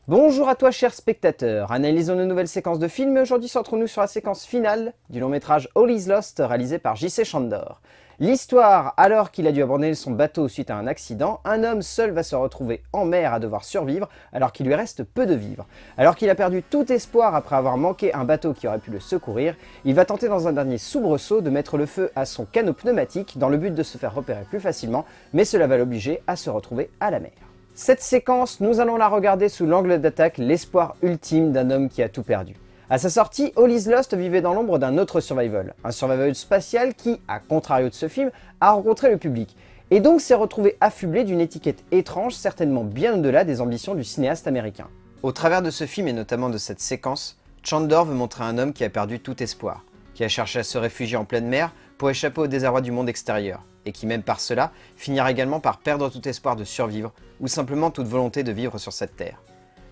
Bonjour à toi chers spectateurs, analysons une nouvelle séquence de film et aujourd'hui centrons-nous sur la séquence finale du long métrage All Is Lost réalisé par J.C. Chandor. L'histoire, alors qu'il a dû abandonner son bateau suite à un accident, un homme seul va se retrouver en mer à devoir survivre alors qu'il lui reste peu de vivres. Alors qu'il a perdu tout espoir après avoir manqué un bateau qui aurait pu le secourir, il va tenter dans un dernier soubresaut de mettre le feu à son canot pneumatique dans le but de se faire repérer plus facilement, mais cela va l'obliger à se retrouver à la mer. Cette séquence, nous allons la regarder sous l'angle d'attaque, l'espoir ultime d'un homme qui a tout perdu. À sa sortie, All Is Lost vivait dans l'ombre d'un autre survival, un survival spatial qui, à contrario de ce film, a rencontré le public, et donc s'est retrouvé affublé d'une étiquette étrange, certainement bien au-delà des ambitions du cinéaste américain. Au travers de ce film et notamment de cette séquence, Chandor veut montrer un homme qui a perdu tout espoir, qui a cherché à se réfugier en pleine mer pour échapper au désarroi du monde extérieur, et qui même par cela finira également par perdre tout espoir de survivre ou simplement toute volonté de vivre sur cette terre.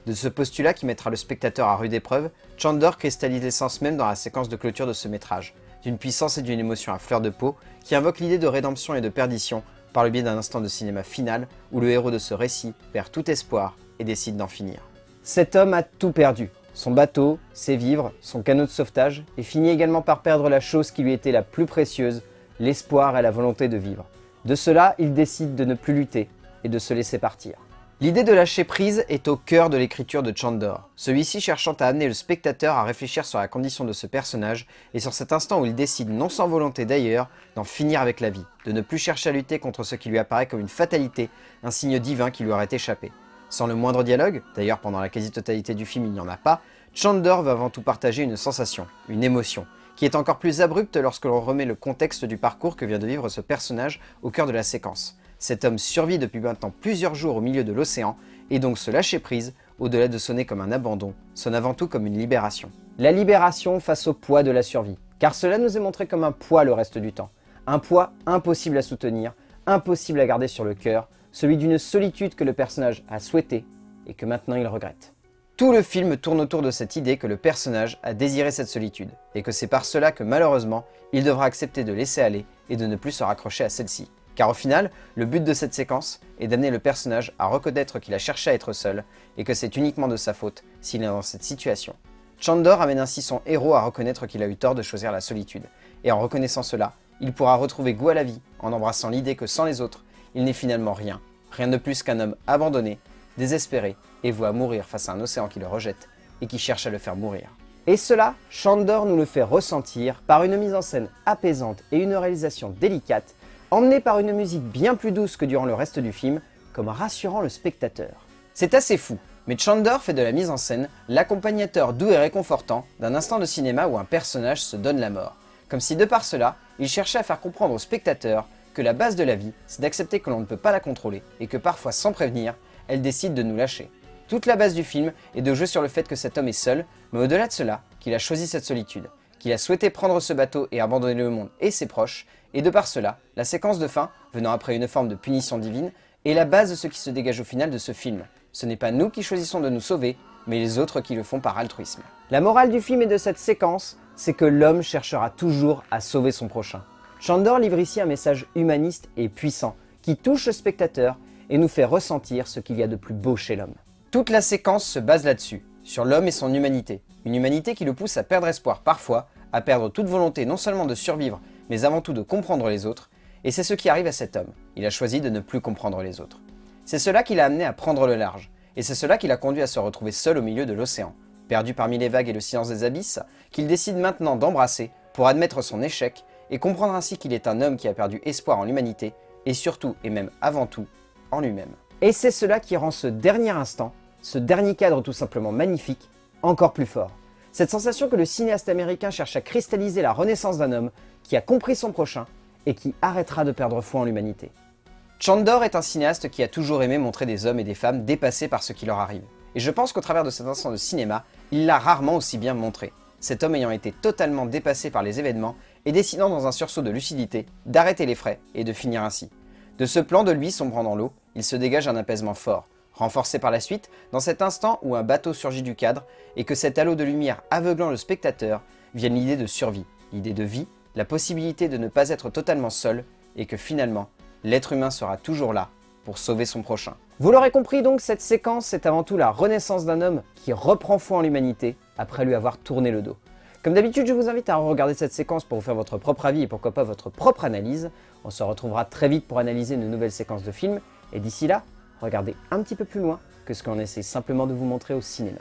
De ce postulat qui mettra le spectateur à rude épreuve, Chandor cristallise l'essence même dans la séquence de clôture de ce métrage, d'une puissance et d'une émotion à fleur de peau qui invoque l'idée de rédemption et de perdition par le biais d'un instant de cinéma final où le héros de ce récit perd tout espoir et décide d'en finir. Cet homme a tout perdu, son bateau, ses vivres, son canot de sauvetage, et finit également par perdre la chose qui lui était la plus précieuse, l'espoir et la volonté de vivre. De cela, il décide de ne plus lutter et de se laisser partir. L'idée de lâcher prise est au cœur de l'écriture de Chandor, celui-ci cherchant à amener le spectateur à réfléchir sur la condition de ce personnage et sur cet instant où il décide, non sans volonté d'ailleurs, d'en finir avec la vie, de ne plus chercher à lutter contre ce qui lui apparaît comme une fatalité, un signe divin qui lui aurait échappé. Sans le moindre dialogue, d'ailleurs pendant la quasi-totalité du film il n'y en a pas, Chandor va avant tout partager une sensation, une émotion, qui est encore plus abrupte lorsque l'on remet le contexte du parcours que vient de vivre ce personnage au cœur de la séquence. Cet homme survit depuis maintenant plusieurs jours au milieu de l'océan, et donc se lâcher prise, au-delà de sonner comme un abandon, sonne avant tout comme une libération. La libération face au poids de la survie, car cela nous est montré comme un poids le reste du temps. Un poids impossible à soutenir, impossible à garder sur le cœur, celui d'une solitude que le personnage a souhaité et que maintenant il regrette. Tout le film tourne autour de cette idée que le personnage a désiré cette solitude, et que c'est par cela que malheureusement, il devra accepter de laisser aller et de ne plus se raccrocher à celle-ci. Car au final, le but de cette séquence est d'amener le personnage à reconnaître qu'il a cherché à être seul, et que c'est uniquement de sa faute s'il est dans cette situation. Chandor amène ainsi son héros à reconnaître qu'il a eu tort de choisir la solitude, et en reconnaissant cela, il pourra retrouver goût à la vie en embrassant l'idée que sans les autres, il n'est finalement rien, rien de plus qu'un homme abandonné, désespéré, et voué à mourir face à un océan qui le rejette et qui cherche à le faire mourir. Et cela, Chandor nous le fait ressentir par une mise en scène apaisante et une réalisation délicate, emmenée par une musique bien plus douce que durant le reste du film, comme rassurant le spectateur. C'est assez fou, mais Chandor fait de la mise en scène l'accompagnateur doux et réconfortant d'un instant de cinéma où un personnage se donne la mort. Comme si de par cela, il cherchait à faire comprendre au spectateur que la base de la vie, c'est d'accepter que l'on ne peut pas la contrôler et que parfois sans prévenir, elle décide de nous lâcher. Toute la base du film est de jouer sur le fait que cet homme est seul, mais au-delà de cela, qu'il a choisi cette solitude, qu'il a souhaité prendre ce bateau et abandonner le monde et ses proches, et de par cela, la séquence de fin, venant après une forme de punition divine, est la base de ce qui se dégage au final de ce film. Ce n'est pas nous qui choisissons de nous sauver, mais les autres qui le font par altruisme. La morale du film et de cette séquence, c'est que l'homme cherchera toujours à sauver son prochain. Chandor livre ici un message humaniste et puissant, qui touche le spectateur et nous fait ressentir ce qu'il y a de plus beau chez l'homme. Toute la séquence se base là-dessus, sur l'homme et son humanité. Une humanité qui le pousse à perdre espoir parfois, à perdre toute volonté non seulement de survivre, mais avant tout de comprendre les autres, et c'est ce qui arrive à cet homme. Il a choisi de ne plus comprendre les autres. C'est cela qui l'a amené à prendre le large, et c'est cela qui l'a conduit à se retrouver seul au milieu de l'océan, perdu parmi les vagues et le silence des abysses, qu'il décide maintenant d'embrasser pour admettre son échec, et comprendre ainsi qu'il est un homme qui a perdu espoir en l'humanité, et surtout, et même avant tout, en lui-même. Et c'est cela qui rend ce dernier instant, ce dernier cadre tout simplement magnifique, encore plus fort. Cette sensation que le cinéaste américain cherche à cristalliser la renaissance d'un homme qui a compris son prochain et qui arrêtera de perdre foi en l'humanité. Chandor est un cinéaste qui a toujours aimé montrer des hommes et des femmes dépassés par ce qui leur arrive. Et je pense qu'au travers de cet instant de cinéma, il l'a rarement aussi bien montré. Cet homme ayant été totalement dépassé par les événements et décidant dans un sursaut de lucidité d'arrêter les frais et de finir ainsi. De ce plan de lui sombrant dans l'eau, il se dégage un apaisement fort, renforcé par la suite dans cet instant où un bateau surgit du cadre et que cet halo de lumière aveuglant le spectateur vienne l'idée de survie, l'idée de vie, la possibilité de ne pas être totalement seul et que finalement, l'être humain sera toujours là, pour sauver son prochain. Vous l'aurez compris donc, cette séquence est avant tout la renaissance d'un homme qui reprend foi en l'humanité après lui avoir tourné le dos. Comme d'habitude, je vous invite à regarder cette séquence pour vous faire votre propre avis et pourquoi pas votre propre analyse. On se retrouvera très vite pour analyser une nouvelle séquence de film, et d'ici là, regardez un petit peu plus loin que ce qu'on essaie simplement de vous montrer au cinéma.